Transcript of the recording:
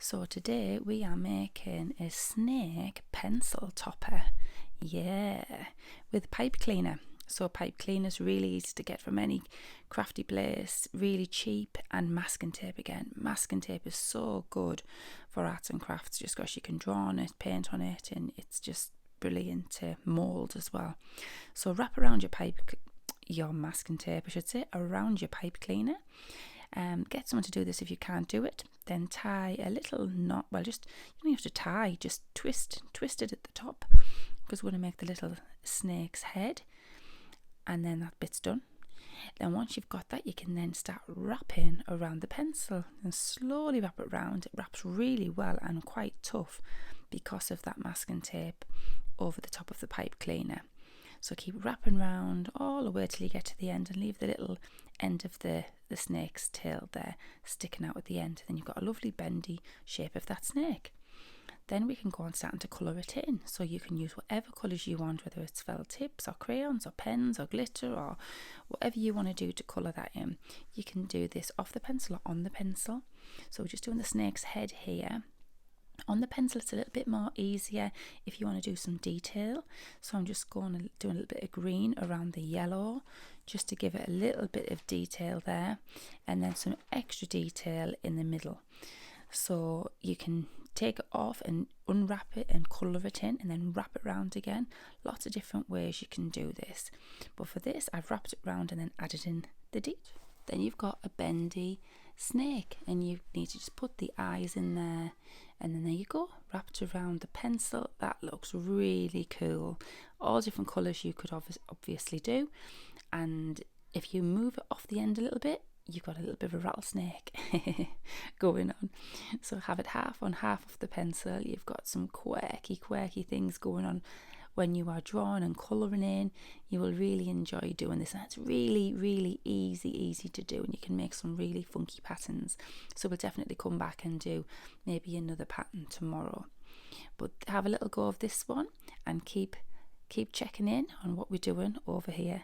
So today we are making a snake pencil topper, yeah, with pipe cleaner. So pipe cleaner is really easy to get from any crafty place, really cheap, and masking tape again. Masking tape is so good for arts and crafts just because you can draw on it, paint on it, and it's just brilliant to mould as well. So wrap around your masking tape, I should say, around your pipe cleaner. Get someone to do this if you can't do it. Then tie a little knot. Well, just you don't have to tie. Just twist it at the top because we're going to make the little snake's head, and then that bit's done. Then once you've got that, you can then start wrapping around the pencil and slowly wrap it around. It wraps really well and quite tough because of that masking tape over the top of the pipe cleaner. So keep wrapping around all the way till you get to the end and leave the little end of the snake's tail there sticking out at the end. Then you've got a lovely bendy shape of that snake. Then we can go on starting to colour it in. So you can use whatever colours you want, whether it's felt tips or crayons or pens or glitter or whatever you want to do to colour that in. You can do this off the pencil or on the pencil. So we're just doing the snake's head here. On the pencil it's a little bit more easier if you want to do some detail, so I'm just going to do a little bit of green around the yellow just to give it a little bit of detail there, and then some extra detail in the middle. So you can take it off and unwrap it and colour it in and then wrap it around again. Lots of different ways you can do this, but for this I've wrapped it around and then added in the detail. Then you've got a bendy snake and you need to just put the eyes in there, and then there you go, wrapped around the pencil. That looks really cool. All different colours you could obviously do, and if you move it off the end a little bit, you've got a little bit of a rattlesnake going on. So have it half on, half off the pencil. You've got some quirky things going on when you are drawing and colouring in. You will really enjoy doing this, and it's really easy to do, and you can make some really funky patterns. So we'll definitely come back and do maybe another pattern tomorrow, but have a little go of this one and keep checking in on what we're doing over here